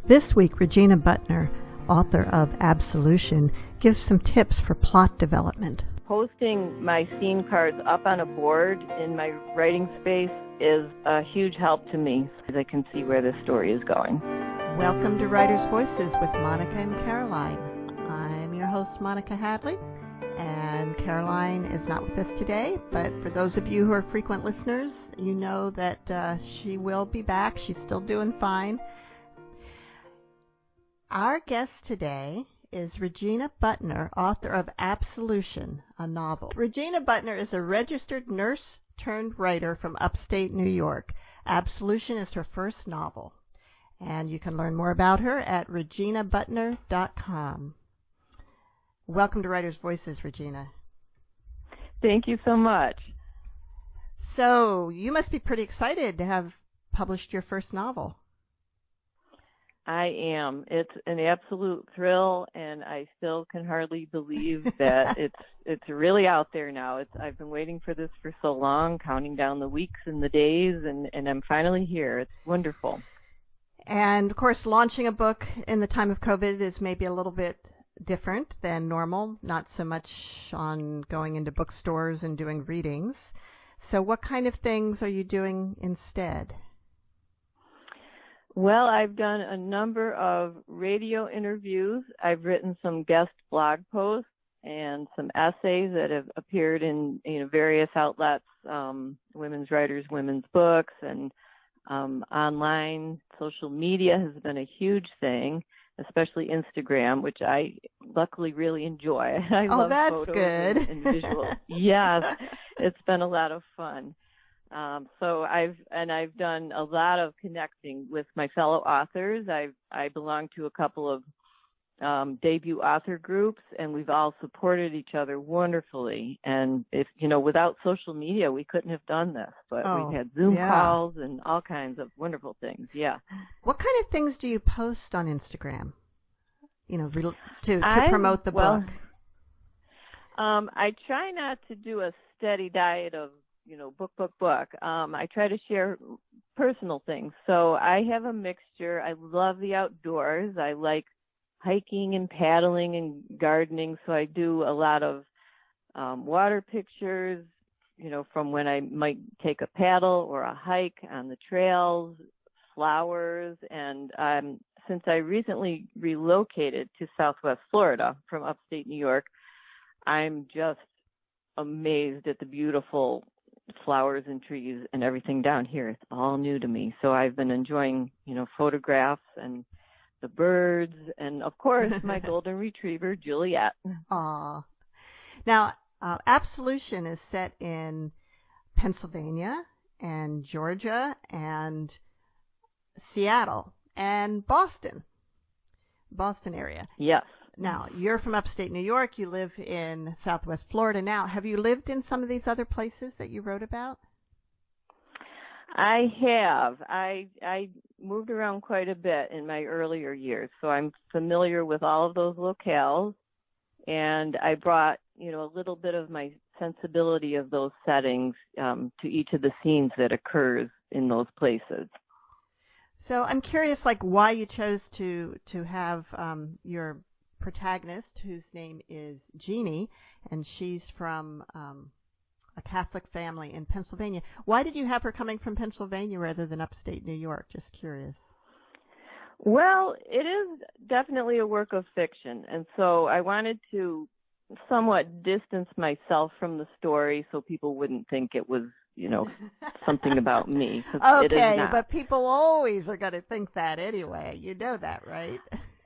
This week, Regina Buttner, author of Absolution, gives some tips for plot development. Posting my scene cards up on a board in my writing space is a huge help to me, as I can see where the story is going. Welcome to Writer's Voices with Monica and Caroline. I'm your host, Monica Hadley, and Caroline is not with us today, but for those of you who are frequent listeners, you know that she will be back. She's still doing fine. Our guest today is Regina Buttner, author of Absolution, a novel. Regina Buttner is a registered nurse turned writer from upstate New York. Absolution is her first novel, and you can learn more about her at reginabutner.com. Welcome to Writer's Voices, Regina. Thank you so much. So, you must be pretty excited to have published your first novel. I am. It's an absolute thrill, and I still can hardly believe that it's really out there now. I've been waiting for this for so long, counting down the weeks and the days, and I'm finally here. It's wonderful. And, of course, launching a book in the time of COVID is maybe a little bit different than normal, not so much on going into bookstores and doing readings. So what kind of things are you doing instead? Well, I've done a number of radio interviews. I've written some guest blog posts and some essays that have appeared in various outlets, women's writers, women's books, and online social media has been a huge thing, especially Instagram, which I luckily really enjoy. I love that's photos good. and visuals. Yes, it's been a lot of fun. So I've done a lot of connecting with my fellow authors. I belong to a couple of debut author groups, and we've all supported each other wonderfully. And without social media, we couldn't have done this. But we've had Zoom calls and all kinds of wonderful things. Yeah. What kind of things do you post on Instagram? To promote the book. I try not to do a steady diet of book. I try to share personal things. So I have a mixture. I love the outdoors. I like hiking and paddling and gardening. So I do a lot of water pictures, from when I might take a paddle or a hike on the trails, flowers. And since I recently relocated to Southwest Florida from upstate New York, I'm just amazed at the beautiful flowers and trees and everything down here. It's all new to me. So I've been enjoying, photographs and the birds and, of course, my golden retriever, Juliet. Aw. Now, Absolution is set in Pennsylvania and Georgia and Seattle and Boston area. Yes. Now, you're from upstate New York. You live in Southwest Florida now. Have you lived in some of these other places that you wrote about? I have. I moved around quite a bit in my earlier years, so I'm familiar with all of those locales, and I brought, a little bit of my sensibility of those settings to each of the scenes that occurs in those places. So I'm curious, why you chose to have your protagonist, whose name is Jeannie, and she's from a Catholic family in Pennsylvania. Why did you have her coming from Pennsylvania rather than upstate New York? Just curious. Well, it is definitely a work of fiction, and so I wanted to somewhat distance myself from the story so people wouldn't think it was, something about me. Okay, it is not. But people always are going to think that anyway. You know that, right?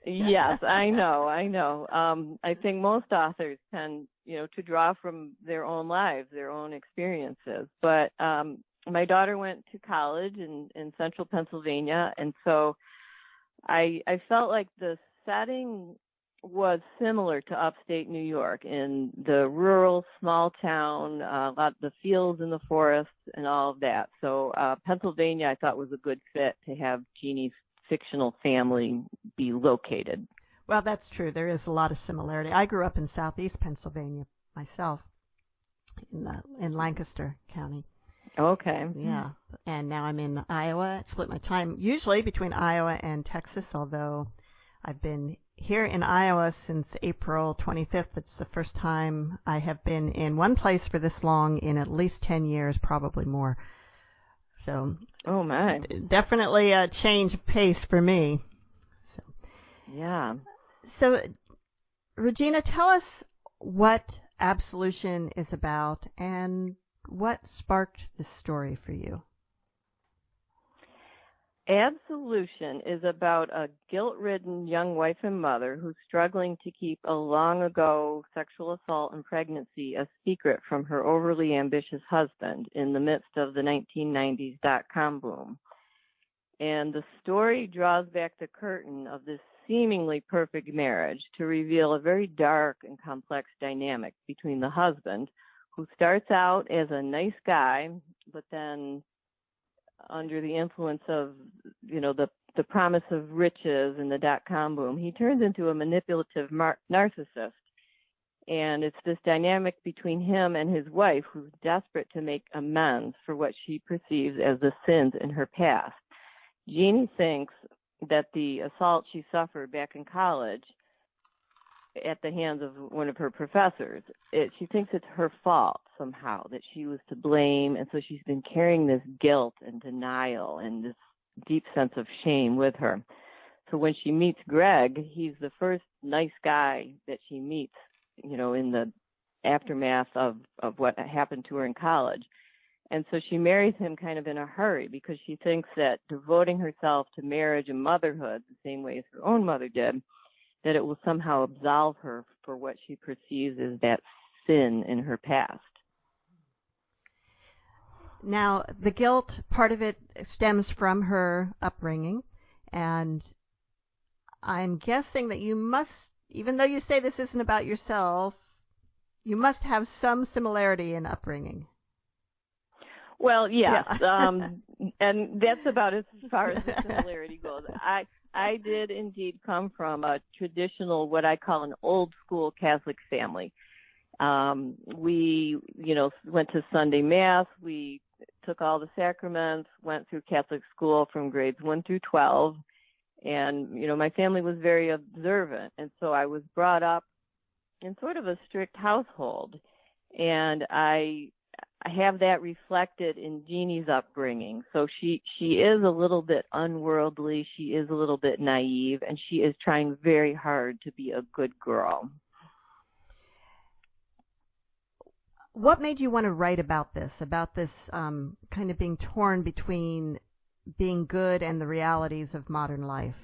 Yes, I know. I think most authors tend, to draw from their own lives, their own experiences. But my daughter went to college in central Pennsylvania, and so I felt like the setting was similar to upstate New York in the rural, small town, a lot of the fields and the forests and all of that. So Pennsylvania, I thought, was a good fit to have Jeannie's fictional family be located. Well, that's true. There is a lot of similarity. I grew up in southeast Pennsylvania myself, in Lancaster County. Okay. Yeah. And now I'm in Iowa. Split my time usually between Iowa and Texas, although I've been here in Iowa since April 25th. It's the first time I have been in one place for this long in at least 10 years, probably more. So, oh my, definitely a change of pace for me. So, yeah. So, Regina, tell us what Absolution is about and what sparked this story for you. Absolution is about a guilt-ridden young wife and mother who's struggling to keep a long-ago sexual assault and pregnancy a secret from her overly ambitious husband in the midst of the 1990s dotcom boom. And the story draws back the curtain of this seemingly perfect marriage to reveal a very dark and complex dynamic between the husband, who starts out as a nice guy, but then under the influence of, the promise of riches and the dot-com boom, he turns into a manipulative narcissist. And it's this dynamic between him and his wife, who's desperate to make amends for what she perceives as the sins in her past. Jeannie thinks that the assault she suffered back in college at the hands of one of her professors, she thinks it's her fault somehow, that she was to blame, and so she's been carrying this guilt and denial and this deep sense of shame with her. So when she meets Greg, he's the first nice guy that she meets, in the aftermath of what happened to her in college. And so she marries him kind of in a hurry because she thinks that devoting herself to marriage and motherhood the same way as her own mother did, that it will somehow absolve her for what she perceives as that sin in her past. Now, the guilt, part of it stems from her upbringing, and I'm guessing that you must, even though you say this isn't about yourself, you must have some similarity in upbringing. Well, yes, yeah. And that's about as far as the similarity goes. I did indeed come from a traditional, what I call an old school Catholic family. We, went to Sunday Mass. We took all the sacraments, went through Catholic school from grades 1 through 12. And, my family was very observant. And so I was brought up in sort of a strict household. And I have that reflected in Jeannie's upbringing. So she is a little bit unworldly, she is a little bit naive, and she is trying very hard to be a good girl. What made you want to write about this kind of being torn between being good and the realities of modern life?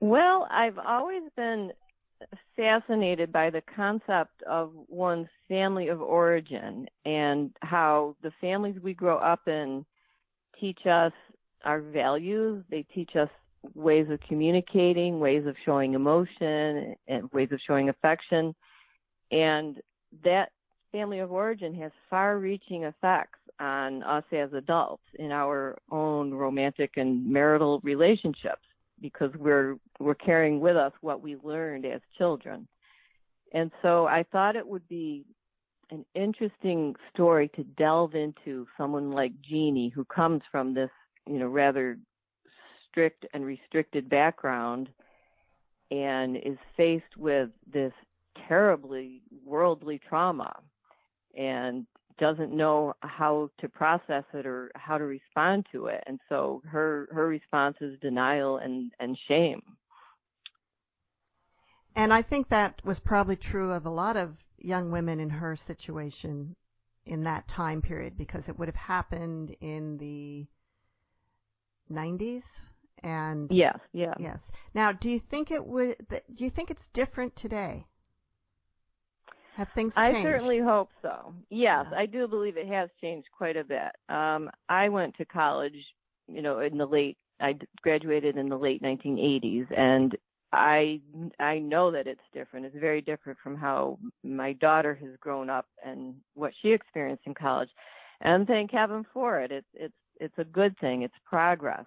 Well, I've always been fascinated by the concept of one's family of origin and how the families we grow up in teach us our values. They teach us ways of communicating, ways of showing emotion, and ways of showing affection. And that family of origin has far-reaching effects on us as adults in our own romantic and marital relationships, because we're carrying with us what we learned as children. And so I thought it would be an interesting story to delve into someone like Jeannie, who comes from this, rather strict and restricted background and is faced with this terribly worldly trauma and doesn't know how to process it or how to respond to it. And so her response is denial and shame. And I think that was probably true of a lot of young women in her situation in that time period, because it would have happened in the 90s. And yes. Now, do you think it's different today? Have things changed? I certainly hope so. Yes, Yeah. I do believe it has changed quite a bit. I went to college, I graduated in the late 1980s, and I know that it's different. It's very different from how my daughter has grown up and what she experienced in college. And thank heaven for it. It's a good thing. It's progress.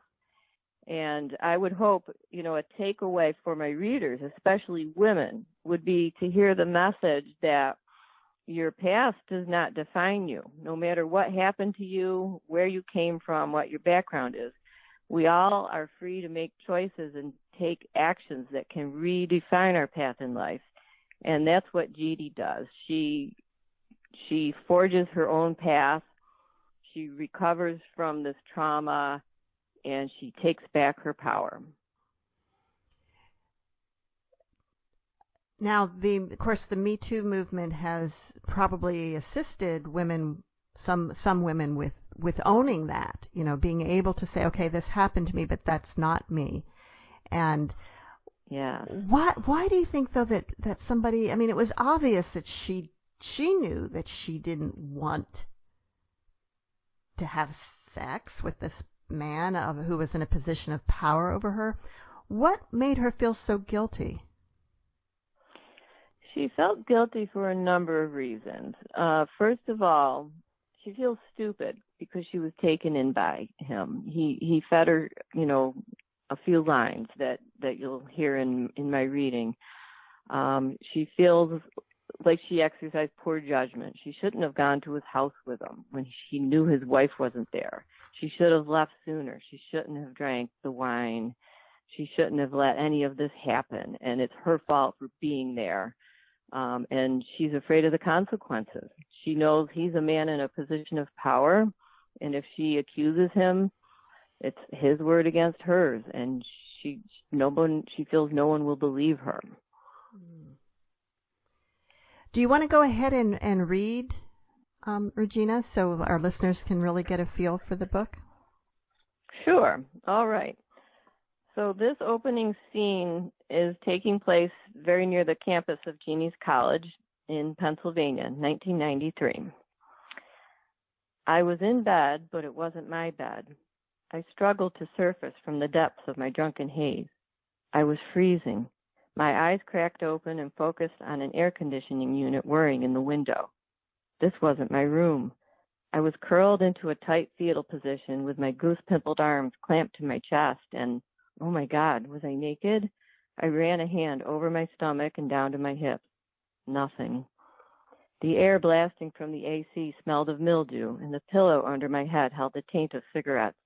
And I would hope, a takeaway for my readers, especially women, would be to hear the message that your past does not define you. No matter what happened to you, where you came from, what your background is, we all are free to make choices and take actions that can redefine our path in life. And that's what Jeannie does. She forges her own path. She recovers from this trauma, and she takes back her power. Now, of course, the Metoo movement has probably assisted women, some women with owning that, being able to say, okay, this happened to me, but that's not me. And yeah, why do you think, though, that somebody, I mean, it was obvious that she knew that she didn't want to have sex with this man who was in a position of power over her. What made her feel so guilty? She felt guilty for a number of reasons. First of all, she feels stupid because she was taken in by him. He fed her, a few lines that you'll hear in my reading. She feels like she exercised poor judgment. She shouldn't have gone to his house with him when she knew his wife wasn't there. She should have left sooner. She shouldn't have drank the wine. She shouldn't have let any of this happen, and it's her fault for being there. And she's afraid of the consequences. She knows he's a man in a position of power, and if she accuses him, it's his word against hers, and she feels no one will believe her. Do you want to go ahead and read, Regina, so our listeners can really get a feel for the book? Sure. All right. So this opening scene is taking place very near the campus of Jeannie's College in Pennsylvania, 1993. I was in bed, but it wasn't my bed. I struggled to surface from the depths of my drunken haze. I was freezing. My eyes cracked open and focused on an air conditioning unit whirring in the window. This wasn't my room. I was curled into a tight fetal position with my goose-pimpled arms clamped to my chest, and oh my God, was I naked? I ran a hand over my stomach and down to my hips. Nothing. The air blasting from the AC smelled of mildew, and the pillow under my head held the taint of cigarettes.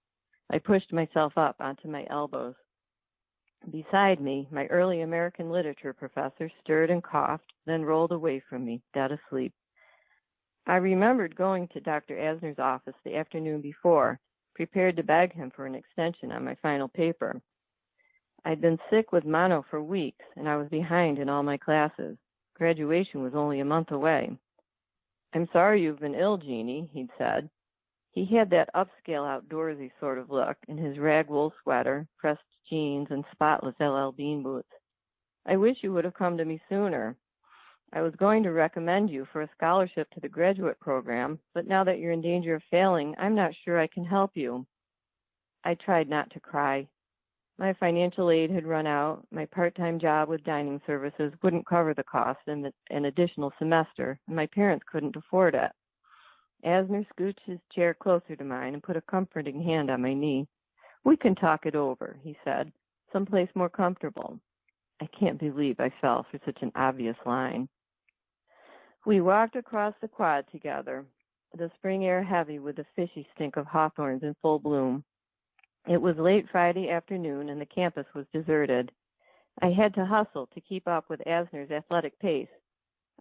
I pushed myself up onto my elbows. Beside me, my early American literature professor stirred and coughed, then rolled away from me, dead asleep. I remembered going to Dr. Asner's office the afternoon before, prepared to beg him for an extension on my final paper. I'd been sick with mono for weeks, and I was behind in all my classes. Graduation was only a month away. "I'm sorry you've been ill, Jeannie," he'd said. He had that upscale outdoorsy sort of look in his rag wool sweater, pressed jeans, and spotless LL Bean boots. "I wish you would have come to me sooner. I was going to recommend you for a scholarship to the graduate program, but now that you're in danger of failing, I'm not sure I can help you." I tried not to cry. My financial aid had run out. My part-time job with dining services wouldn't cover the cost in an additional semester, and my parents couldn't afford it. Asner scooched his chair closer to mine and put a comforting hand on my knee. "We can talk it over," he said, "someplace more comfortable." I can't believe I fell for such an obvious line. We walked across the quad together, the spring air heavy with the fishy stink of hawthorns in full bloom. It was late Friday afternoon, and the campus was deserted. I had to hustle to keep up with Asner's athletic pace.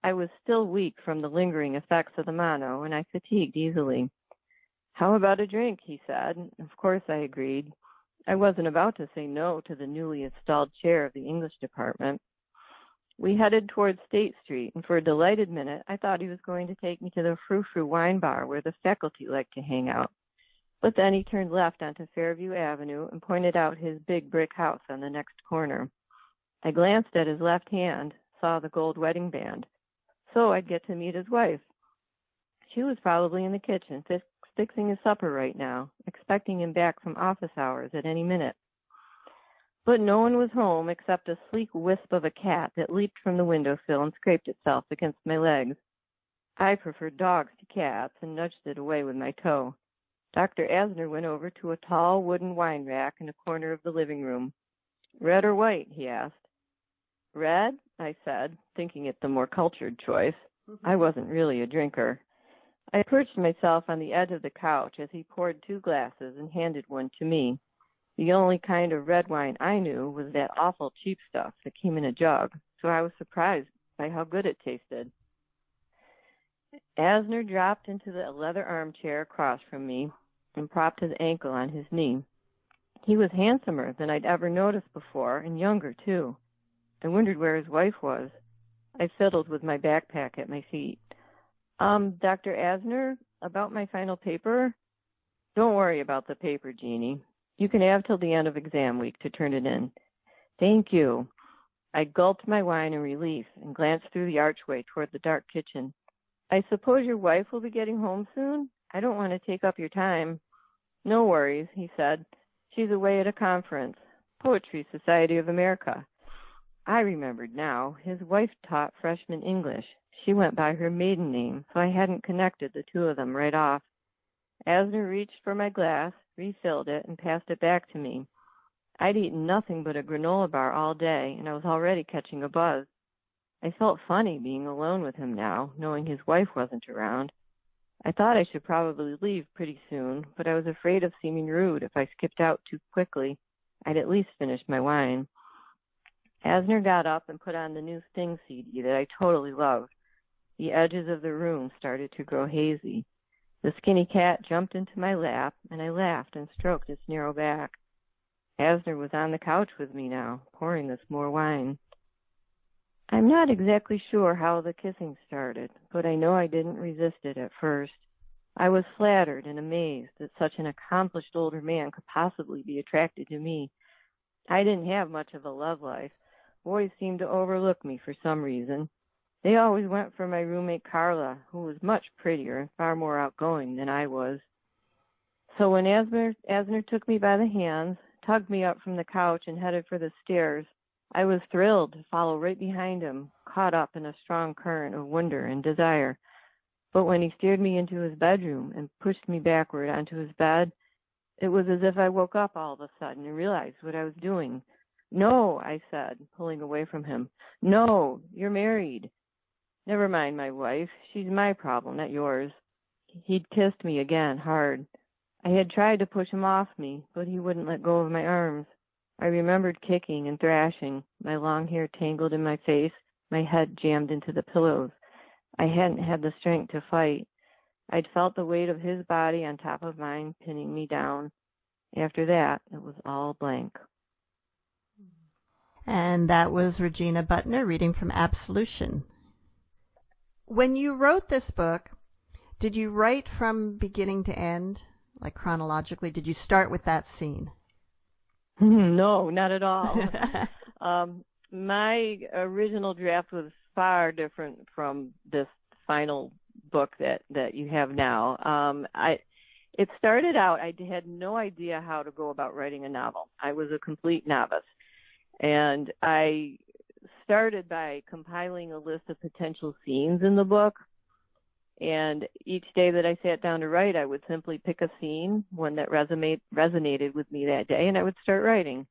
I was still weak from the lingering effects of the mono, and I fatigued easily. "How about a drink?" he said. Of course I agreed. I wasn't about to say no to the newly installed chair of the English department. We headed toward State Street, and for a delighted minute, I thought he was going to take me to the frou-frou wine bar where the faculty liked to hang out. But then he turned left onto Fairview Avenue and pointed out his big brick house on the next corner. I glanced at his left hand, saw the gold wedding band. So I'd get to meet his wife. She was probably in the kitchen, fixing his supper right now, expecting him back from office hours at any minute. But no one was home except a sleek wisp of a cat that leaped from the windowsill and scraped itself against my legs. I preferred dogs to cats and nudged it away with my toe. Dr. Asner went over to a tall wooden wine rack in a corner of the living room. "Red or white?" he asked. "Red," I said, thinking it the more cultured choice. I wasn't really a drinker. I perched myself on the edge of the couch as he poured 2 glasses and handed one to me. The only kind of red wine I knew was that awful cheap stuff that came in a jug, so I was surprised by how good it tasted. Asner dropped into the leather armchair across from me and propped his ankle on his knee. He was handsomer than I'd ever noticed before, and younger, too. I wondered where his wife was. I fiddled with my backpack at my feet. Dr. Asner, about my final paper? Don't worry about the paper, Jeannie. You can have till the end of exam week to turn it in. Thank you. I gulped my wine in relief and glanced through the archway toward the dark kitchen. I suppose your wife will be getting home soon? I don't want to take up your time. No worries, he said. She's away at a conference, Poetry Society of America. I remembered now. His wife taught freshman English. She went by her maiden name, so I hadn't connected the 2 of them right off. Asner reached for my glass, refilled it, and passed it back to me. I'd eaten nothing but a granola bar all day, and I was already catching a buzz. I felt funny being alone with him now, knowing his wife wasn't around. I thought I should probably leave pretty soon, but I was afraid of seeming rude if I skipped out too quickly. I'd at least finish my wine. Asner got up and put on the new Sting CD that I totally loved. The edges of the room started to grow hazy. The skinny cat jumped into my lap, and I laughed and stroked its narrow back. Asner was on the couch with me now, pouring us more wine. I'm not exactly sure how the kissing started, but I know I didn't resist it at first. I was flattered and amazed that such an accomplished older man could possibly be attracted to me. I didn't have much of a love life. Boys seemed to overlook me for some reason. They always went for my roommate Carla, who was much prettier and far more outgoing than I was. So when Asner took me by the hands, tugged me up from the couch, and headed for the stairs, I was thrilled to follow right behind him, caught up in a strong current of wonder and desire. But when he steered me into his bedroom and pushed me backward onto his bed, it was as if I woke up all of a sudden and realized what I was doing. No, I said, pulling away from him. No, you're married. Never mind my wife. She's my problem, not yours. He'd kissed me again, hard. I had tried to push him off me, but he wouldn't let go of my arms. I remembered kicking and thrashing, my long hair tangled in my face, my head jammed into the pillows. I hadn't had the strength to fight. I'd felt the weight of his body on top of mine, pinning me down. After that, it was all blank. And that was Regina Buttner reading from Absolution. When you wrote this book, did you write from beginning to end, like chronologically? Did you start with that scene? No, not at all. My original draft was far different from this final book that you have now. It started out, I had no idea how to go about writing a novel. I was a complete novice. And I started by compiling a list of potential scenes in the book. And each day that I sat down to write, I would simply pick a scene, one that resonated with me that day, and I would start writing.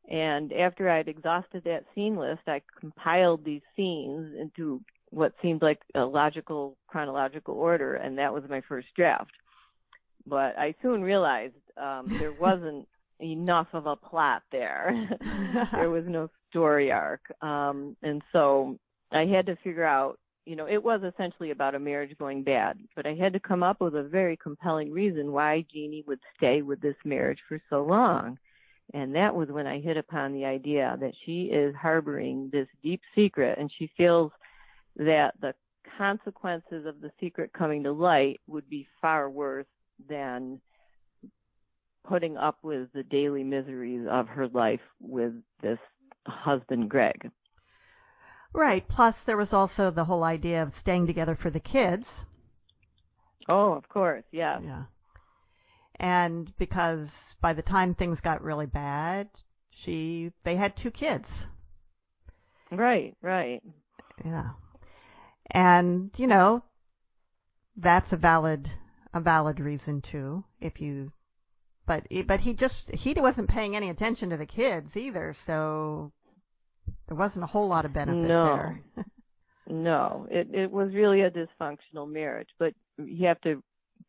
And after I'd exhausted that scene list, I compiled these scenes into what seemed like a logical, chronological order, and that was my first draft. But I soon realized there wasn't enough of a plot there. There was no story arc. And so I had to figure out, it was essentially about a marriage going bad, but I had to come up with a very compelling reason why Jeannie would stay with this marriage for so long. And that was when I hit upon the idea that she is harboring this deep secret, and she feels that the consequences of the secret coming to light would be far worse than putting up with the daily miseries of her life with this husband, Greg. Right. Plus, there was also the whole idea of staying together for the kids. Oh, of course. Yeah. Yeah. And because by the time things got really bad, they had 2 kids. Right. Yeah. And, that's a valid reason too, but he wasn't paying any attention to the kids either, so there wasn't a whole lot of benefit there. No, it was really a dysfunctional marriage. But you have to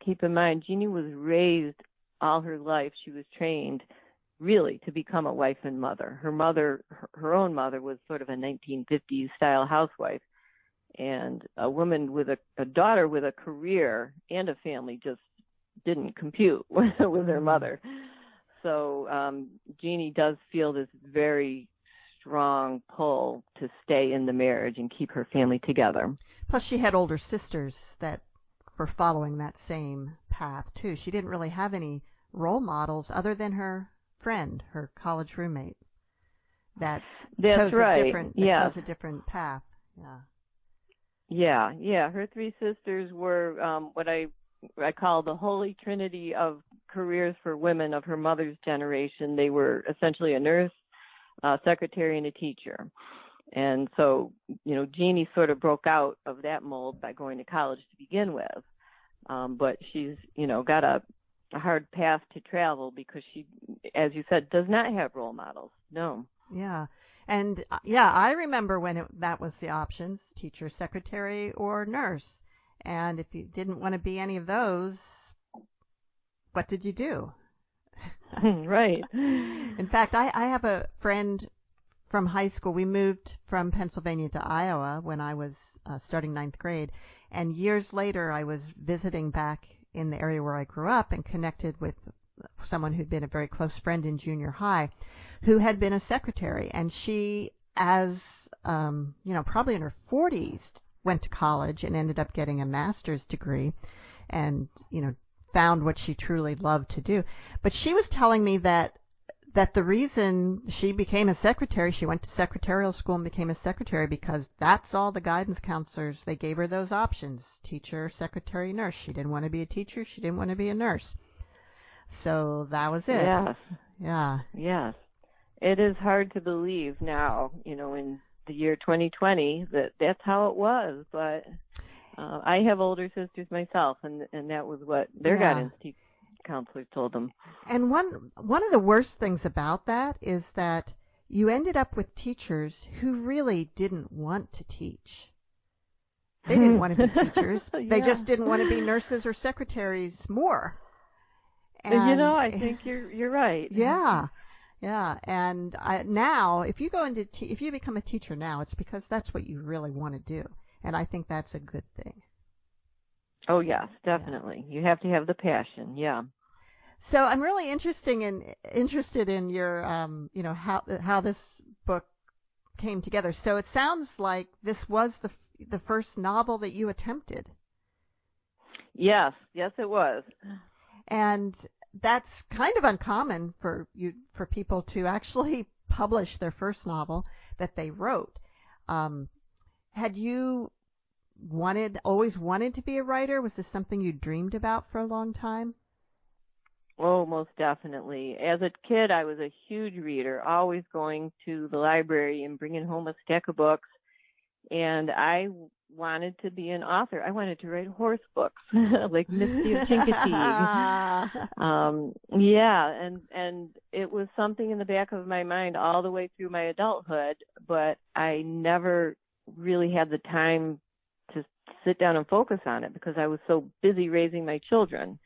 keep in mind, Jeannie was raised all her life. She was trained really to become a wife and mother. Her own mother was sort of a 1950s style housewife. And a woman with a daughter with a career and a family just didn't compute with her mother. So Jeannie does feel this very strong pull to stay in the marriage and keep her family together. Plus, she had older sisters that were following that same path, too. She didn't really have any role models other than her friend, her college roommate, that chose a different path. Yeah. Her three sisters were what I call the holy trinity of careers for women of her mother's generation. They were essentially a nurse, secretary, and a teacher. And so, Jeannie sort of broke out of that mold by going to college to begin with. But she's, got a hard path to travel because she, as you said, does not have role models. No. Yeah. And, I remember when that was the options, teacher, secretary, or nurse. And if you didn't want to be any of those, what did you do? Right. In fact, I have a friend from high school. We moved from Pennsylvania to Iowa when I was starting ninth grade. And years later, I was visiting back in the area where I grew up and connected with someone who'd been a very close friend in junior high who had been a secretary. And she, as, probably in her 40s, went to college and ended up getting a master's degree and, found what she truly loved to do. But she was telling me that the reason she became a secretary, she went to secretarial school and became a secretary because that's all the guidance counselors, they gave her those options, teacher, secretary, nurse. She didn't want to be a teacher. She didn't want to be a nurse. So that was it. Yes. Yeah. Yes. It is hard to believe now, in the year 2020 that's how it was. But I have older sisters myself, and that was what their guidance counselors told them. And one of the worst things about that is that you ended up with teachers who really didn't want to teach. They didn't want to be teachers. Yeah. They just didn't want to be nurses or secretaries more. And, I think you're right. Yeah. Yeah. And now, if you go into if you become a teacher now, it's because that's what you really want to do. And I think that's a good thing. Oh, yes, definitely. Yeah. You have to have the passion. Yeah. So I'm really interested in your, how this book came together. So it sounds like this was the first novel that you attempted. Yes, it was. And that's kind of uncommon for people to actually publish their first novel that they wrote. Had you always wanted to be a writer? Was this something you dreamed about for a long time? Oh, most definitely. As a kid, I was a huge reader, always going to the library and bringing home a stack of books. And I wanted to be an author. I wanted to write horse books, like Misty of Chincoteague. And it was something in the back of my mind all the way through my adulthood, but I never really had the time to sit down and focus on it because I was so busy raising my children,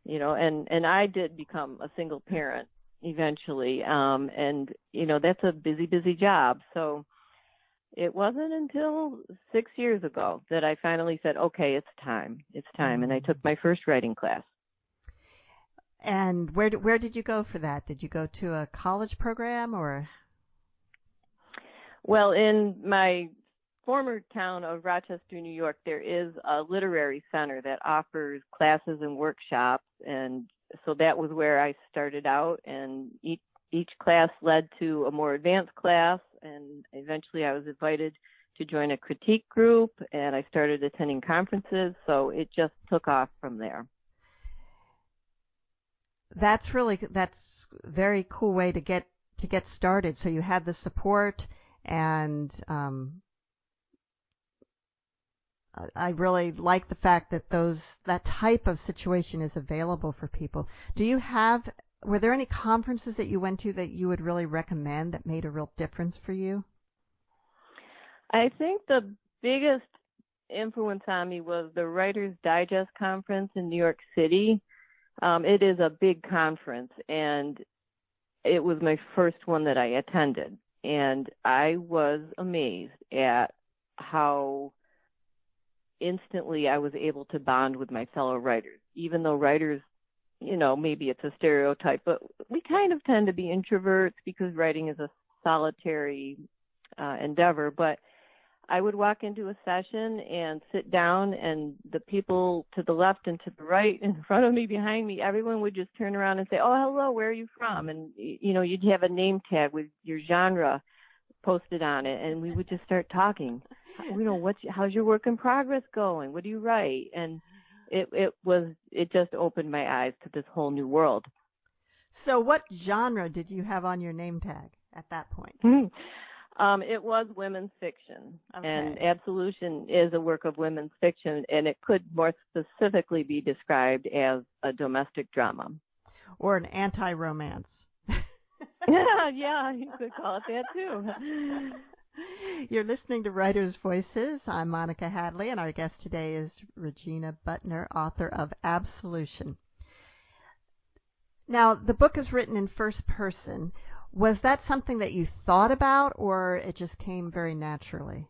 and I did become a single parent eventually. And that's a busy job. So it wasn't until 6 years ago that I finally said, okay, it's time. And I took my first writing class. And where did you go for that? Did you go to a college program or? Well, in my former town of Rochester, New York, there is a literary center that offers classes and workshops. And so that was where I started out, and each class led to a more advanced class, and eventually I was invited to join a critique group, and I started attending conferences, so it just took off from there. That's a very cool way to get started. So you had the support, and I really like the fact that that type of situation is available for people. Were there any conferences that you went to that you would really recommend that made a real difference for you? I think the biggest influence on me was the Writer's Digest conference in New York City. It is a big conference, and it was my first one that I attended. And I was amazed at how instantly I was able to bond with my fellow writers. Even though writers, maybe it's a stereotype, but we kind of tend to be introverts because writing is a solitary endeavor. But I would walk into a session and sit down, and the people to the left and to the right, in front of me, behind me, everyone would just turn around and say, "Oh, hello, where are you from?" And, you'd have a name tag with your genre posted on it, and we would just start talking. How's your work in progress going? What do you write? And it just opened my eyes to this whole new world. So what genre did you have on your name tag at that point? It was women's fiction, okay. And Absolution is a work of women's fiction, and it could more specifically be described as a domestic drama. Or an anti-romance. Yeah, you could call it that too. You're listening to Writers' Voices. I'm Monica Hadley, and our guest today is Regina Buttner, author of Absolution. Now, the book is written in first person. Was that something that you thought about, or it just came very naturally?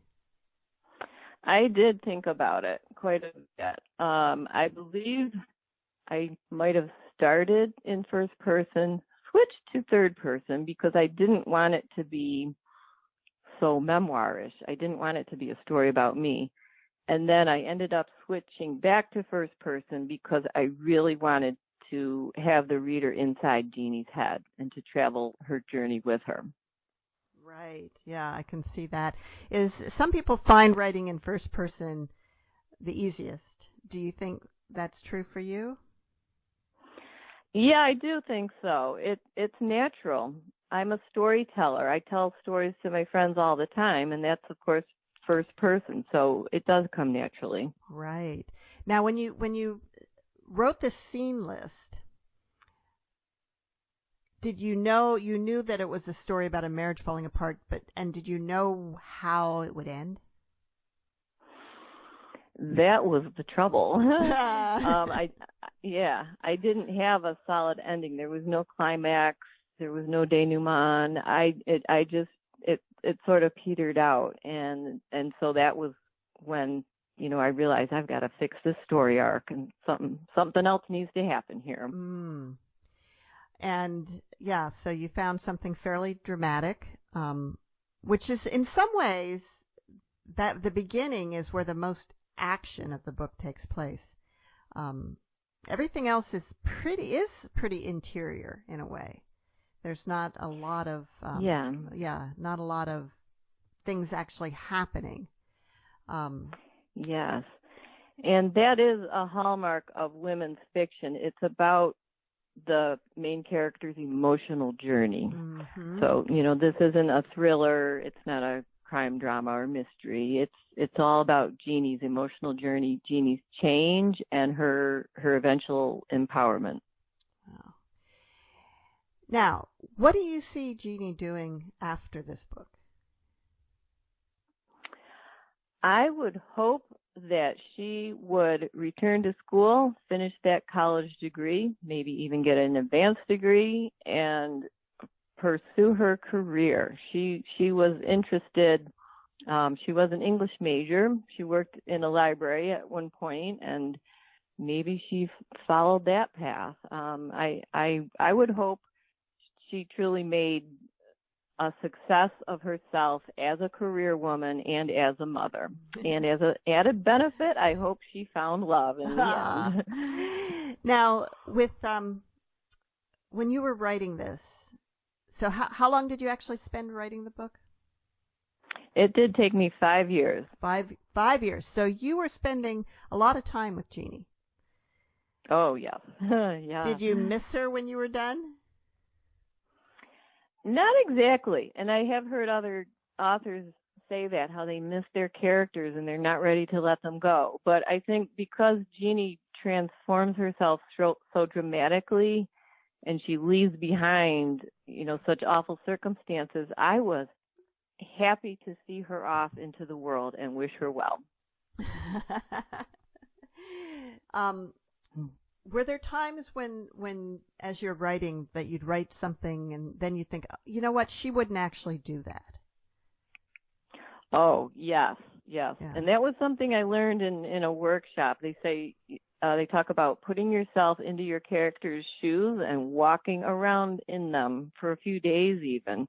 I did think about it quite a bit. I believe I might have started in first person, switched to third person because I didn't want it to be so memoirish. I didn't want it to be a story about me. And then I ended up switching back to first person because I really wanted to have the reader inside Jeannie's head and to travel her journey with her. Right. Yeah, I can see that. Some people find writing in first person the easiest. Do you think that's true for you? Yeah, I do think so. It's natural. I'm a storyteller. I tell stories to my friends all the time, and that's, of course, first person, so it does come naturally. Right. Now, when you wrote the scene list, did you knew that it was a story about a marriage falling apart, and did you know how it would end? That was the trouble. I didn't have a solid ending. There was no climax. There was no denouement. It sort of petered out, and so that was when I realized I've got to fix this story arc, and something else needs to happen here. And yeah, so you found something fairly dramatic, which is in some ways that the beginning is where the most action of the book takes place. Everything else is pretty interior in a way. There's not a lot of not a lot of things actually happening. Yes, and that is a hallmark of women's fiction. It's about the main character's emotional journey. Mm-hmm. So this isn't a thriller. It's not a crime drama or mystery. It's all about Jeannie's emotional journey, Jeannie's change, and her eventual empowerment. Wow. Now, what do you see Jeannie doing after this book? I would hope that she would return to school, finish that college degree, maybe even get an advanced degree, and pursue her career. She was interested. She was an English major. She worked in a library at one point, and maybe she followed that path. I would hope she truly made a success of herself as a career woman and as a mother. And as an added benefit, I hope she found love in the end. Now, with when you were writing this, so how long did you actually spend writing the book? It did take me 5 years. 5 years. So you were spending a lot of time with Jeannie. Oh, yes. Yeah. Did you miss her when you were done? Not exactly. And I have heard other authors say that, how they miss their characters and they're not ready to let them go. But I think because Jeannie transforms herself so dramatically and she leaves behind, such awful circumstances, I was happy to see her off into the world and wish her well. Were there times when, as you're writing, that you'd write something and then you think, you know what, she wouldn't actually do that? Oh, yes. Yeah. And that was something I learned in a workshop. They say, they talk about putting yourself into your character's shoes and walking around in them for a few days even.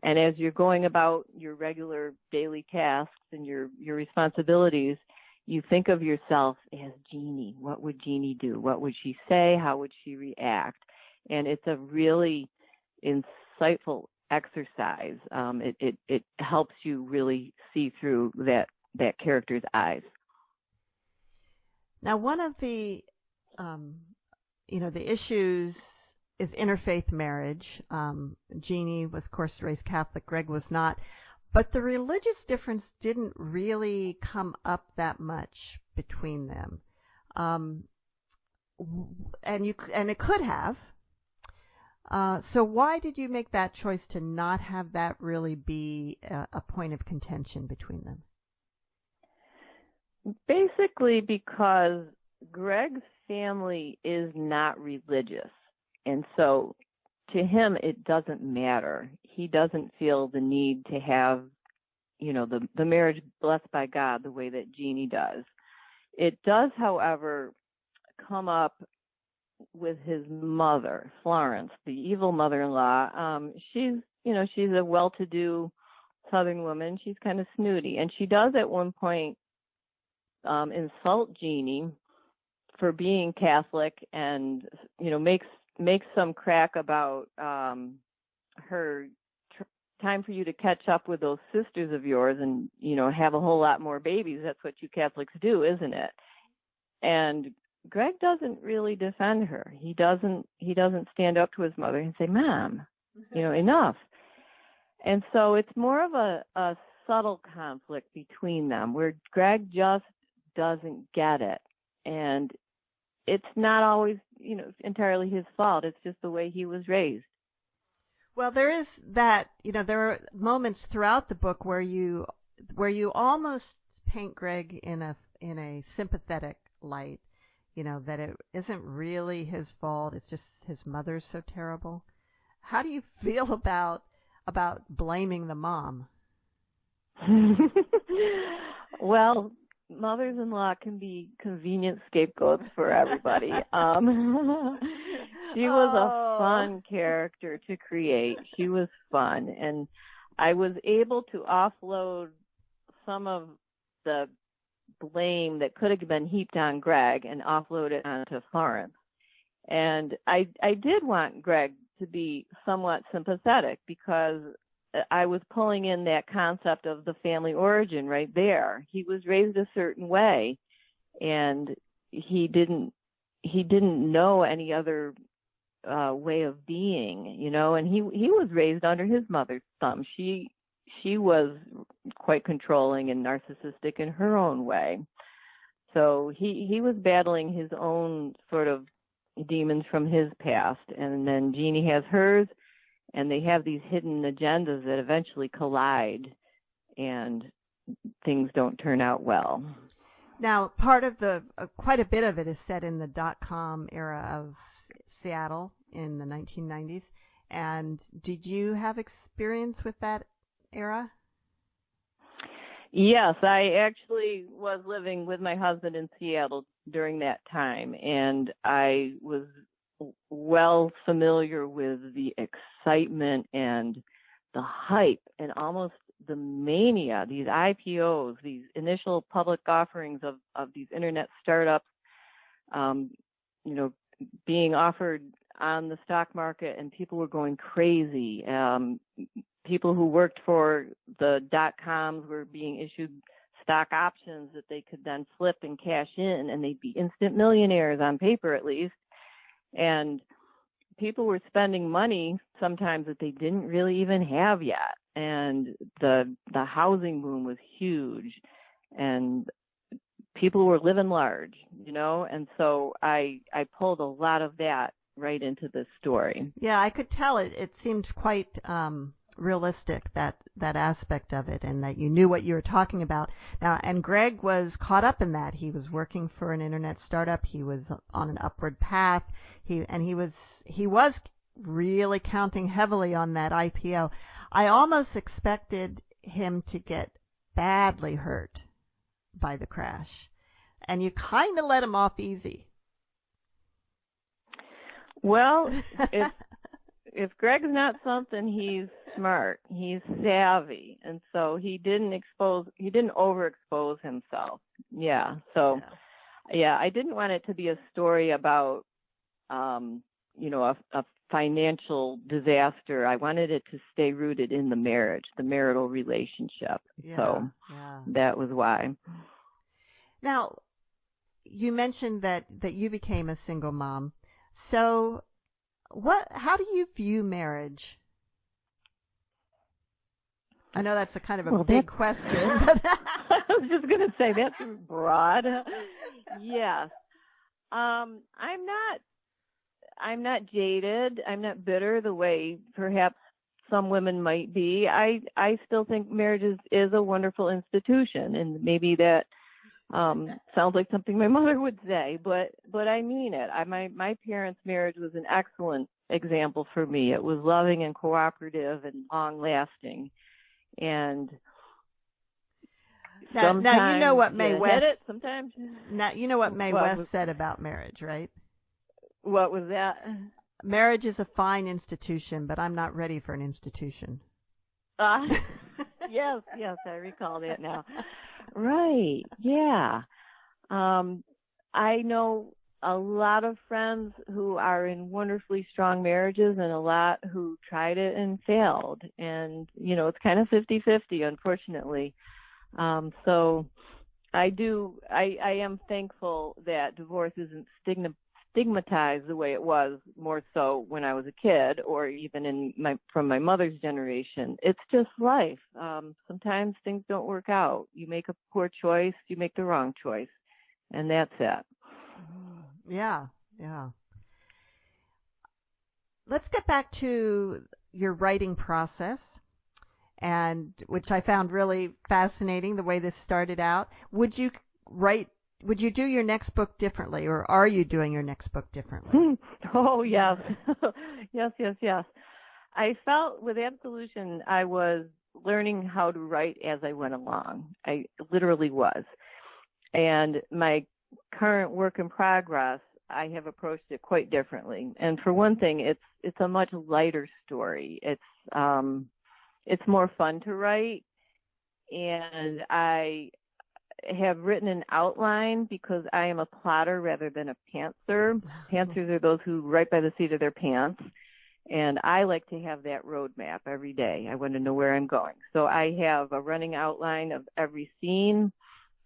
And as you're going about your regular daily tasks and your responsibilities, you think of yourself as Jeannie. What would Jeannie do? What would she say? How would she react? And it's a really insightful exercise. It helps you really see through that character's eyes. Now, one of the the issues is interfaith marriage. Jeannie was, of course, raised Catholic. Greg was not. But the religious difference didn't really come up that much between them, and it could have. So why did you make that choice to not have that really be a point of contention between them? Basically, because Greg's family is not religious, and so to him, it doesn't matter. He doesn't feel the need to have, the marriage blessed by God the way that Jeannie does. It does, however, come up with his mother, Florence, the evil mother-in-law. She's a well-to-do Southern woman. She's kind of snooty, and she does at one point insult Jeannie for being Catholic, and makes some crack about her time for you to catch up with those sisters of yours and have a whole lot more babies. That's what you Catholics do, isn't it? And Greg doesn't really defend her. He doesn't stand up to his mother and say, "Mom, enough." And so it's more of a subtle conflict between them where Greg just doesn't get it. And it's not always, entirely his fault. It's just the way he was raised. Well, there is that, there are moments throughout the book where you almost paint Greg in a sympathetic light, that it isn't really his fault. It's just his mother's so terrible. How do you feel about blaming the mom? Well, mothers-in-law can be convenient scapegoats for everybody. She was a fun character to create. She was fun, and I was able to offload some of the blame that could have been heaped on Greg and offload it onto Florence. And I did want Greg to be somewhat sympathetic because I was pulling in that concept of the family origin right there. He was raised a certain way, and he didn't know any other way of being, and he was raised under his mother's thumb. She was quite controlling and narcissistic in her own way. So he was battling his own sort of demons from his past, and then Jeannie has hers. And they have these hidden agendas that eventually collide, and things don't turn out well. Now, part of quite a bit of it is set in the dotcom era of Seattle in the 1990s. And did you have experience with that era? Yes, I actually was living with my husband in Seattle during that time, and I was well familiar with the excitement and the hype and almost the mania, these IPOs, these initial public offerings of these internet startups, being offered on the stock market, and people were going crazy. People who worked for the dot-coms were being issued stock options that they could then flip and cash in, and they'd be instant millionaires on paper at least. And people were spending money sometimes that they didn't really even have yet. And the housing boom was huge, and people were living large, and so I pulled a lot of that right into this story. Yeah, I could tell it seemed quite realistic, that aspect of it, and that you knew what you were talking about. Now, and Greg was caught up in that. He was working for an internet startup. He was on an upward path. He was really counting heavily on that IPO. I almost expected him to get badly hurt by the crash, and you kind of let him off easy. Well, if Greg's not something, he's smart. He's savvy, and so he didn't overexpose himself. Yeah. So, yeah, I didn't want it to be a story about, a financial disaster. I wanted it to stay rooted in the marriage, the marital relationship. So that was why. Now, you mentioned that you became a single mom. So, how do you view marriage? I know that's a kind of a big question. But I was just going to say that's broad. Yes. I'm not jaded. I'm not bitter the way perhaps some women might be. I still think marriage is a wonderful institution, and maybe that sounds like something my mother would say, but I mean it. My parents' marriage was an excellent example for me. It was loving and cooperative and long lasting. And now you know what Mae West sometimes. Now you know what Mae West said about marriage, right? What was that? Marriage is a fine institution, but I'm not ready for an institution. Yes, I recall that now. Right, yeah. I know a lot of friends who are in wonderfully strong marriages and a lot who tried it and failed. And, it's kind of 50-50, unfortunately. So I am thankful that divorce isn't stigmatized the way it was more so when I was a kid, or even from my mother's generation. It's just life. Sometimes things don't work out. You make a poor choice, you make the wrong choice, and that's it. Yeah. Let's get back to your writing process, and which I found really fascinating, the way this started out. Would you do your next book differently, or are you doing your next book differently? Oh, yes. Yes. I felt with Absolution, I was learning how to write as I went along. I literally was. And my current work in progress, I have approached it quite differently. And for one thing, it's a much lighter story. It's more fun to write, and I have written an outline because I am a plotter rather than a pantser. Pantsers are those who write by the seat of their pants, and I like to have that roadmap every day. I want to know where I'm going. So I have a running outline of every scene,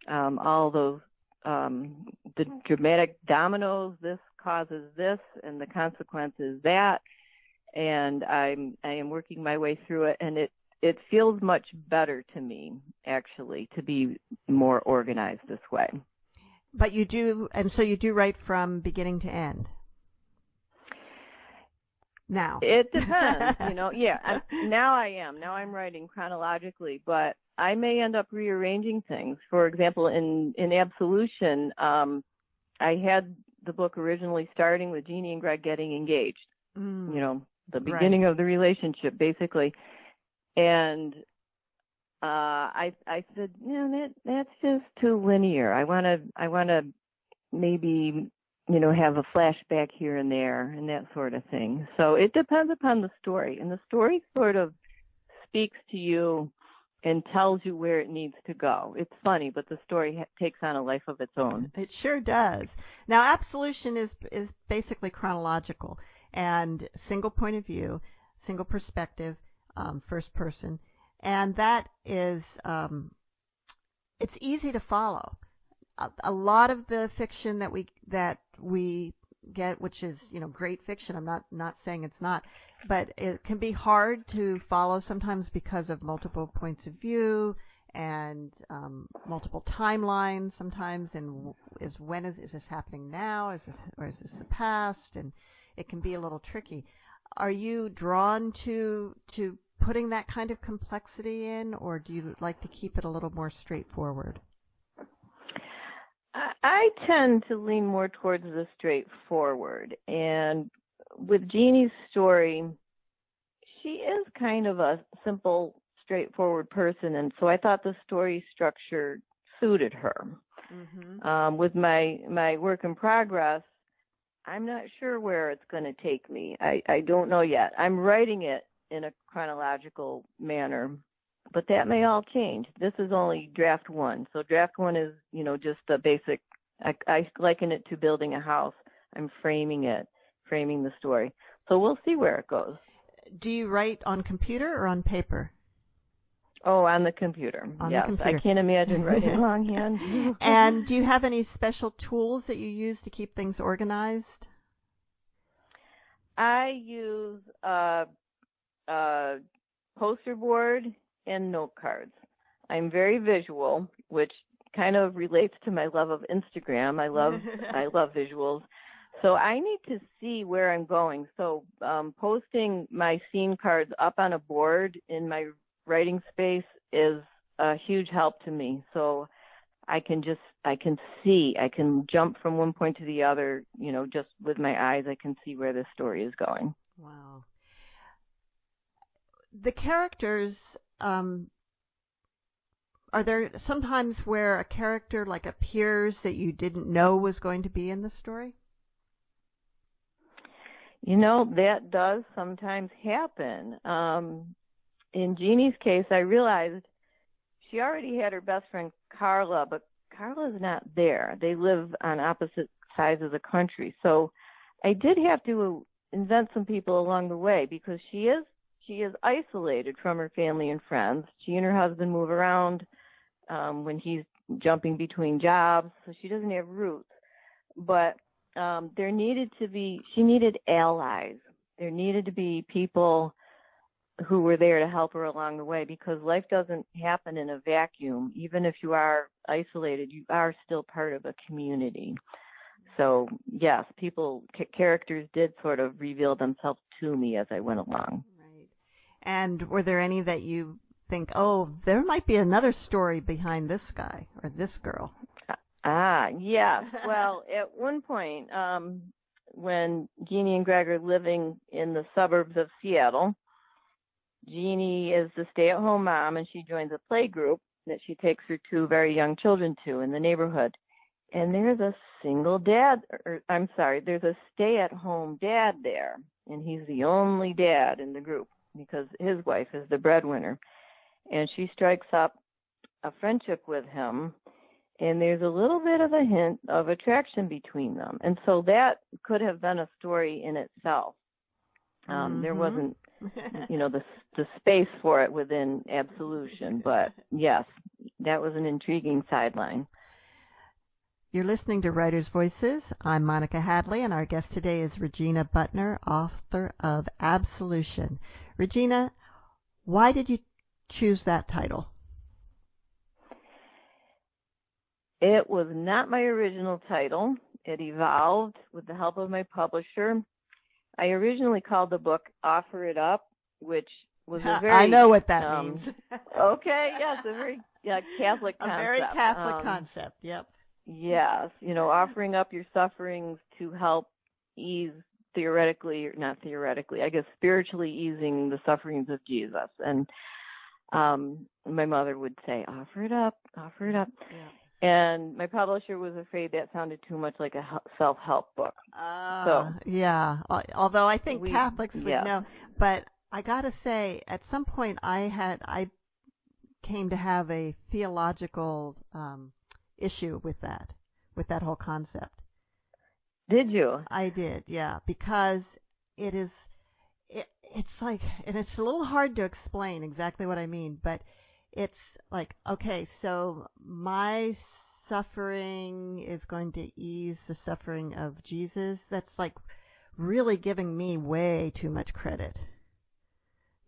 all those the dramatic dominoes. This causes this, and the consequence is that. And I am working my way through it, and it feels much better to me, actually, to be more organized this way. But you do, and so you do write from beginning to end. Now. It depends, yeah. Now I'm writing chronologically, but I may end up rearranging things. For example, in Absolution, I had the book originally starting with Jeannie and Greg getting engaged. The beginning of the relationship, basically. And I said, that's just too linear. I want to maybe, have a flashback here and there and that sort of thing. So it depends upon the story. And the story sort of speaks to you and tells you where it needs to go. It's funny, but the story takes on a life of its own. It sure does. Now, Absolution is basically chronological and single point of view, single perspective, first person, and that is it's easy to follow. A lot of the fiction that we get, which is great fiction. I'm not saying it's not, but it can be hard to follow sometimes because of multiple points of view and multiple timelines. Sometimes, and is this happening now? Is this the past? And it can be a little tricky. Are you drawn to putting that kind of complexity in, or do you like to keep it a little more straightforward? I tend to lean more towards the straightforward. And with Jeannie's story, she is kind of a simple, straightforward person, and so I thought the story structure suited her. Mm-hmm. With my work in progress, I'm not sure where it's going to take me. I don't know yet. I'm writing it in a chronological manner, but that may all change. This is only draft one. So draft one is, just the basic. I liken it to building a house. I'm framing the story. So we'll see where it goes. Do you write on computer or on paper? Oh, on the computer. Yes, the computer. I can't imagine writing longhand. And do you have any special tools that you use to keep things organized? I use a poster board and note cards. I'm very visual, which kind of relates to my love of Instagram. I love visuals. So I need to see where I'm going. So posting my scene cards up on a board in my writing space is a huge help to me. So I can see, I can jump from one point to the other, just with my eyes, I can see where this story is going. Wow. The characters, are there sometimes where a character appears that you didn't know was going to be in the story? That does sometimes happen. In Jeannie's case, I realized she already had her best friend Carla, but Carla's not there. They live on opposite sides of the country. So I did have to invent some people along the way because she is isolated from her family and friends. She and her husband move around when he's jumping between jobs, so she doesn't have roots. But she needed allies. There needed to be people who were there to help her along the way, because life doesn't happen in a vacuum. Even if you are isolated, you are still part of a community. So yes, characters did sort of reveal themselves to me as I went along. Right. And were there any that you think, oh, there might be another story behind this guy or this girl? Yes. Well, at one point, when Jeannie and Greg are living in the suburbs of Seattle, Jeannie is the stay-at-home mom, and she joins a play group that she takes her two very young children to in the neighborhood. And there's a there's a stay-at-home dad there, and he's the only dad in the group because his wife is the breadwinner. And she strikes up a friendship with him, and there's a little bit of a hint of attraction between them. And so that could have been a story in itself. There wasn't, the space for it within Absolution. But, yes, that was an intriguing sideline. You're listening to Writers' Voices. I'm Monica Hadley, and our guest today is Regina Buttner, author of Absolution. Regina, why did you choose that title? It was not my original title. It evolved with the help of my publisher. I originally called the book Offer It Up, which was a very... I know what that means. Okay, yes, a very Catholic concept. A very Catholic concept, yep. Yes, offering up your sufferings to help ease spiritually easing the sufferings of Jesus. And my mother would say, offer it up, offer it up. Yeah. And my publisher was afraid that sounded too much like a self-help book. Yeah, although I think Catholics would know. But I got to say, at some point I came to have a theological issue with that whole concept. Did you? I did, yeah, because it's like, and it's a little hard to explain exactly what I mean, but it's like, okay, so my suffering is going to ease the suffering of Jesus. That's like really giving me way too much credit.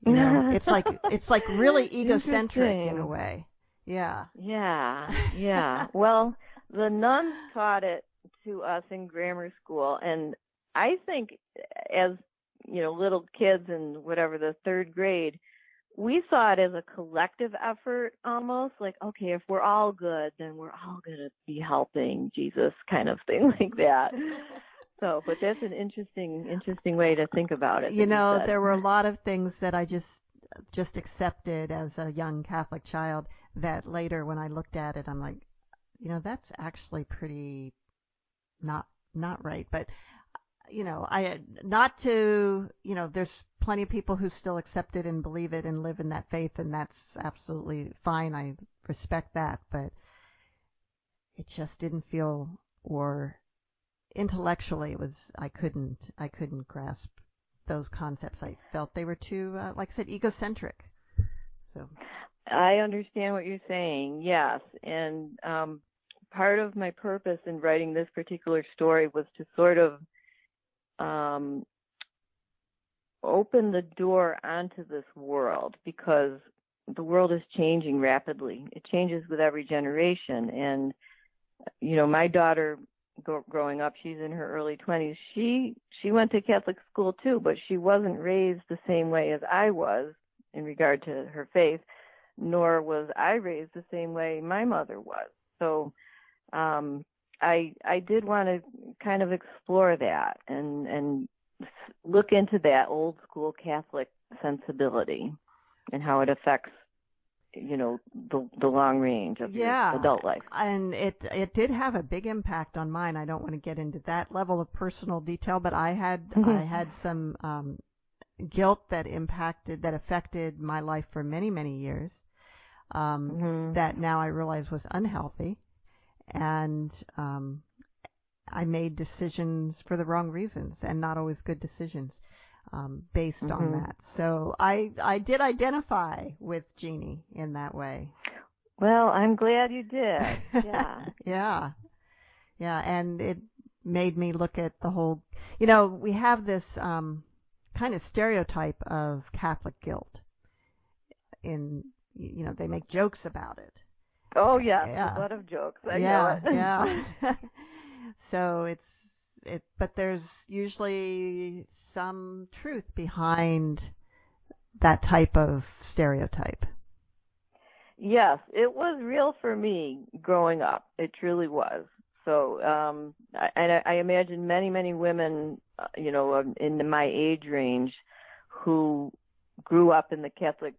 It's like really egocentric in a way. Yeah. Yeah. Well, the nuns taught it to us in grammar school, and I think as little kids in whatever the third grade, we saw it as a collective effort almost, like, okay, if we're all good, then we're all going to be helping Jesus, kind of thing like that. So, but that's an interesting way to think about it. There were a lot of things that I just accepted as a young Catholic child that later when I looked at it, I'm like, that's actually pretty not right. But, there's plenty of people who still accept it and believe it and live in that faith, and that's absolutely fine. I respect that, but it just didn't feel, or intellectually I couldn't grasp those concepts. I felt they were too, like I said, egocentric. So I understand what you're saying, yes. And part of my purpose in writing this particular story was to sort of open the door onto this world, because the world is changing rapidly. It changes with every generation. And, my daughter growing up, she's in her early 20s. She went to Catholic school too, but she wasn't raised the same way as I was in regard to her faith, nor was I raised the same way my mother was. So I did want to kind of explore that and look into that old school Catholic sensibility and how it affects, the long range of your adult life. And it did have a big impact on mine. I don't want to get into that level of personal detail, but I had some guilt that affected my life for many, many years, that now I realize was unhealthy. And I made decisions for the wrong reasons and not always good decisions based on that. So I did identify with Jeannie in that way. Well, I'm glad you did. Yeah. Yeah. And it made me look at the whole, we have this kind of stereotype of Catholic guilt. They make jokes about it. Oh, yeah. A lot of jokes. I know it. Yeah. So but there's usually some truth behind that type of stereotype. Yes, it was real for me growing up. It truly was. So, I imagine many, many women, in my age range who grew up in the Catholic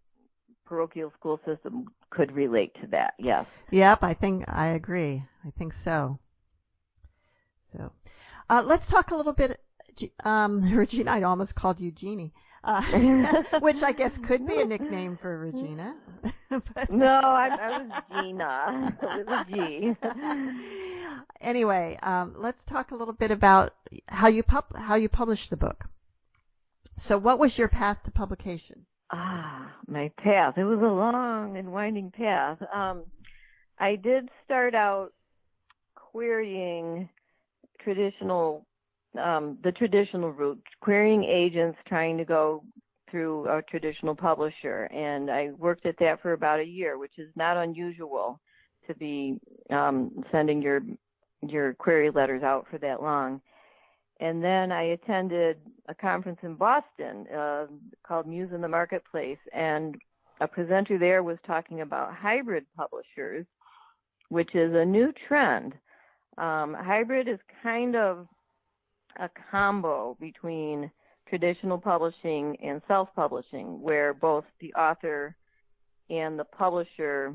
parochial school system could relate to that. Yes. Yep, I agree. I think so. So, let's talk a little bit, Regina. I almost called you Jeannie, which I guess could be a nickname for Regina. No, I was Gina with a G. Anyway, let's talk a little bit about how you published the book. So, what was your path to publication? My path. It was a long and winding path. I did start out querying the traditional route, querying agents trying to go through a traditional publisher, and I worked at that for about a year, which is not unusual to be sending your query letters out for that long. And then I attended a conference in Boston called Muse in the Marketplace, and a presenter there was talking about hybrid publishers, which is a new trend. Hybrid is kind of a combo between traditional publishing and self-publishing, where both the author and the publisher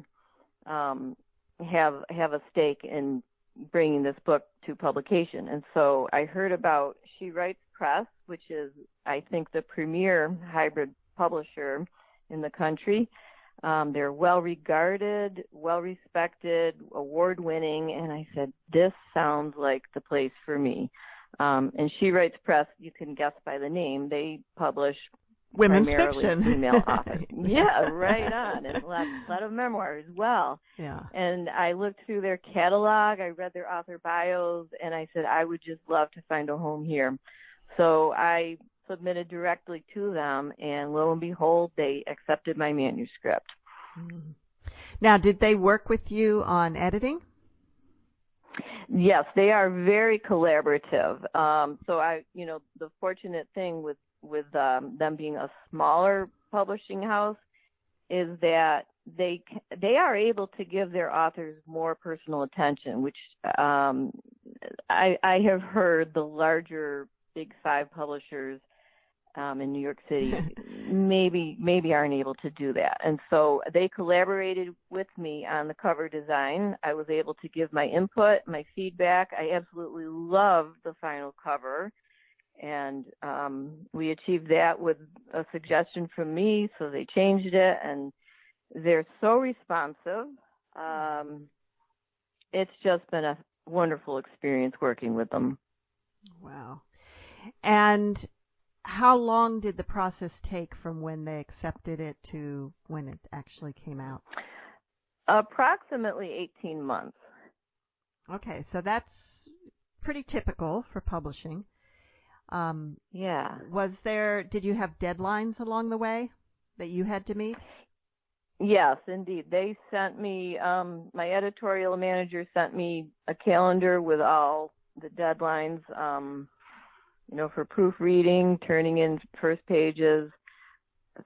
have a stake in bringing this book to publication. And so I heard about She Writes Press, which is, I think, the premier hybrid publisher in the country. They're well-regarded, well-respected, award-winning, and I said, this sounds like the place for me. And She Writes Press, you can guess by the name, they publish women's primarily fiction. Female authors. Yeah, right on, and a lot of memoir as well. Yeah. And I looked through their catalog, I read their author bios, and I said, I would just love to find a home here. So I submitted directly to them, and lo and behold, they accepted my manuscript. Now, did they work with you on editing? Yes, they are very collaborative. So the fortunate thing with them being a smaller publishing house is that they are able to give their authors more personal attention, which I have heard the larger Big Five publishers in New York City maybe aren't able to do that. And so they collaborated with me on the cover design. I was able to give my input, my feedback. I absolutely love the final cover. And we achieved that with a suggestion from me, so they changed it, and they're so responsive. It's just been a wonderful experience working with them. Wow. And how long did the process take from when they accepted it to when it actually came out? Approximately 18 months. Okay, so that's pretty typical for publishing. Yeah. Did you have deadlines along the way that you had to meet? Yes, indeed. They sent me, my editorial manager sent me a calendar with all the deadlines, for proofreading, turning in first pages,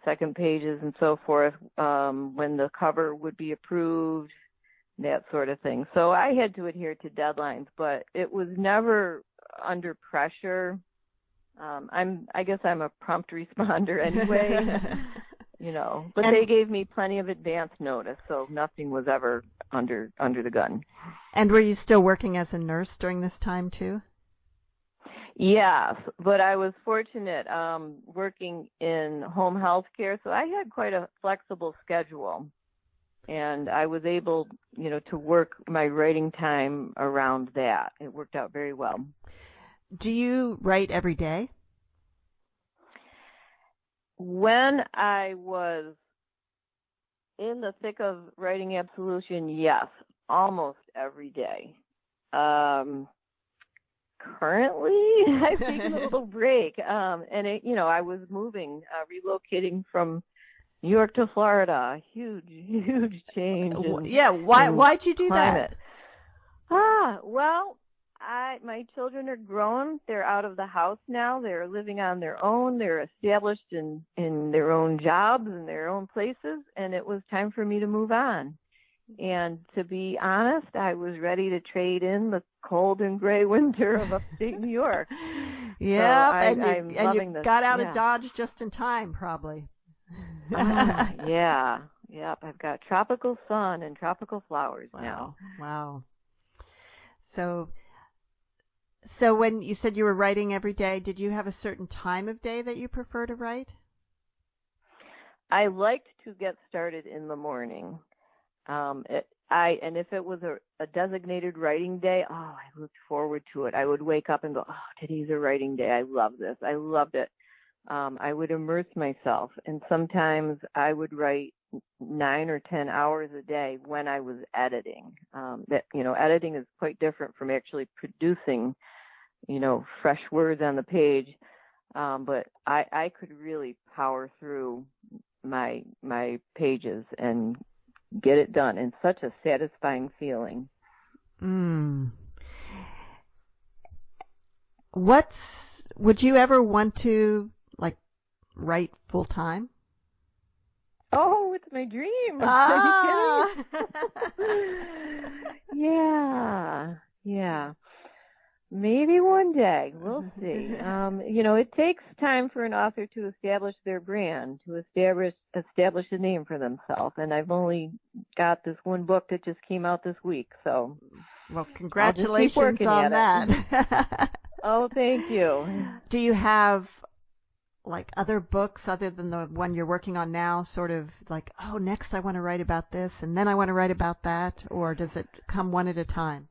second pages, and so forth, when the cover would be approved, that sort of thing. So I had to adhere to deadlines, but it was never under pressure. I guess I'm a prompt responder anyway, but they gave me plenty of advance notice, so nothing was ever under the gun. And were you still working as a nurse during this time too? Yes, but I was fortunate working in home health care, so I had quite a flexible schedule, and I was able, to work my writing time around that. It worked out very well. Do you write every day? When I was in the thick of writing Absolution, yes, almost every day. Currently, I've taken a little break, and I was moving, relocating from New York to Florida. Huge change. Yeah, why'd you do climate. That? Well, my children are grown. They're out of the house now. They're living on their own. They're established in their own jobs and their own places, and it was time for me to move on. And to be honest, I was ready to trade in the cold and gray winter of upstate New York. Yeah, so I'm loving this. Got out of Dodge just in time, probably. Yeah. Yep, I've got tropical sun and tropical flowers now. Wow. So when you said you were writing every day, did you have a certain time of day that you prefer to write? I liked to get started in the morning. And if it was a designated writing day, I looked forward to it. I would wake up and go, today's a writing day. I love this. I loved it. I would immerse myself, and sometimes I would write 9 or 10 hours a day when I was editing. Editing is quite different from actually producing, fresh words on the page. But I could really power through my pages and get it done, and such a satisfying feeling. Would you ever want to write full time? Oh, it's my dream. Yeah. Maybe one day. We'll see. It takes time for an author to establish their brand, to establish a name for themselves. And I've only got this one book that just came out this week. So, well, congratulations on that. Oh, thank you. Do you have other books other than the one you're working on now, sort of next I want to write about this and then I want to write about that, or does it come one at a time?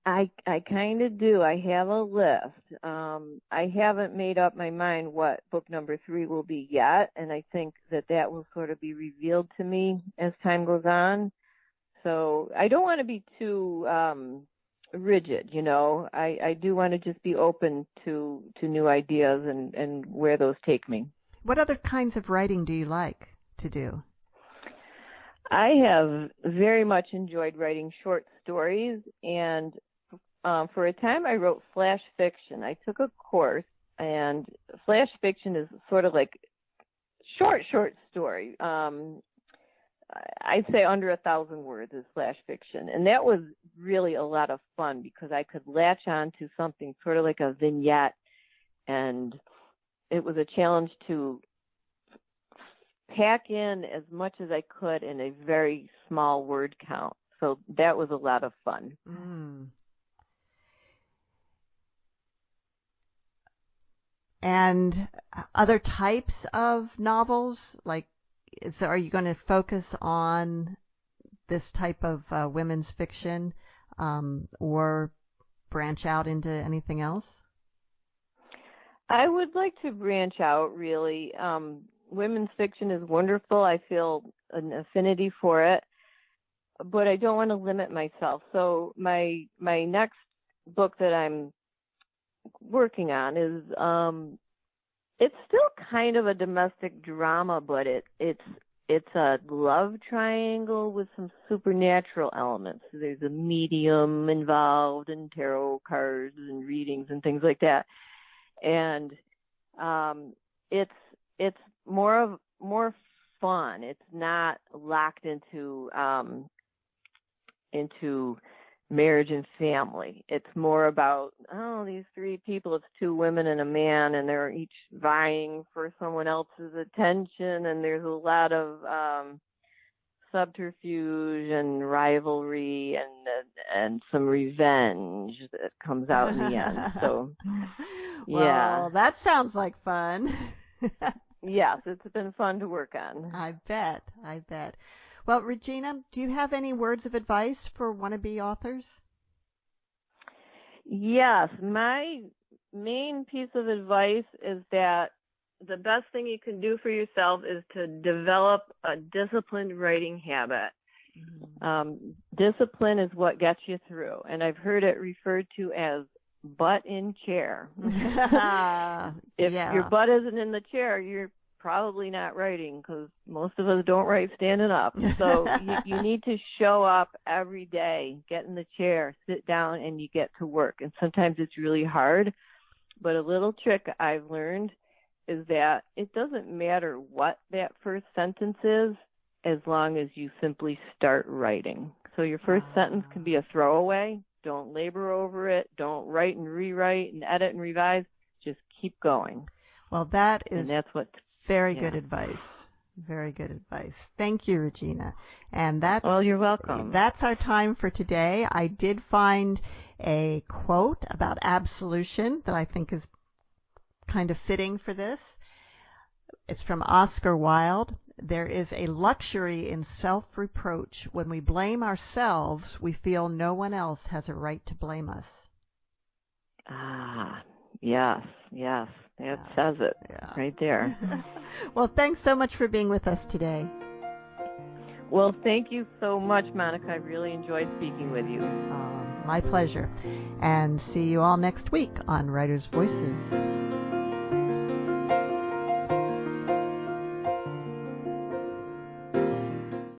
I kind of do. I have a list. I haven't made up my mind what book number 3 will be yet, and I think that will sort of be revealed to me as time goes on. So I don't want to be too rigid, I do want to just be open to new ideas and where those take me. What other kinds of writing do you like to do? I have very much enjoyed writing short stories, and for a time I wrote flash fiction. I took a course, and flash fiction is sort of like short story. I'd say under 1,000 words is flash fiction. And that was really a lot of fun because I could latch on to something sort of like a vignette, and it was a challenge to pack in as much as I could in a very small word count. So that was a lot of fun. Mm. And other types of novels, like, are you going to focus on this type of women's fiction, or branch out into anything else? I would like to branch out, really. Women's fiction is wonderful. I feel an affinity for it, but I don't want to limit myself. So my next book that I'm working on is it's still kind of a domestic drama, but it's a love triangle with some supernatural elements. So there's a medium involved and tarot cards and readings and things like that. And it's more fun. It's not locked into marriage and family. It's more about, these three people, it's two women and a man, and they're each vying for someone else's attention, and there's a lot of subterfuge and rivalry and some revenge that comes out in the end. So, yeah. Well, that sounds like fun. Yes, it's been fun to work on. I bet. Well, Regina, do you have any words of advice for wannabe authors? Yes. My main piece of advice is that the best thing you can do for yourself is to develop a disciplined writing habit. Mm-hmm. Discipline is what gets you through, and I've heard it referred to as butt in chair. If your butt isn't in the chair, you're probably not writing, because most of us don't write standing up. So you need to show up every day, get in the chair, sit down, and you get to work. And sometimes it's really hard, but a little trick I've learned is that it doesn't matter what that first sentence is, as long as you simply start writing. So your first sentence can be a throwaway. Don't labor over it. Don't write and rewrite and edit and revise. Just keep going. Well, that is and that's what very good advice. Very good advice. Thank you, Regina. And you're welcome. That's our time for today. I did find a quote about absolution that I think is kind of fitting for this. It's from Oscar Wilde. There is a luxury in self-reproach. When we blame ourselves, we feel no one else has a right to blame us. Yes. That says it right there. Well, thanks so much for being with us today. Well, thank you so much, Monica. I really enjoyed speaking with you. My pleasure. And see you all next week on Writers' Voices.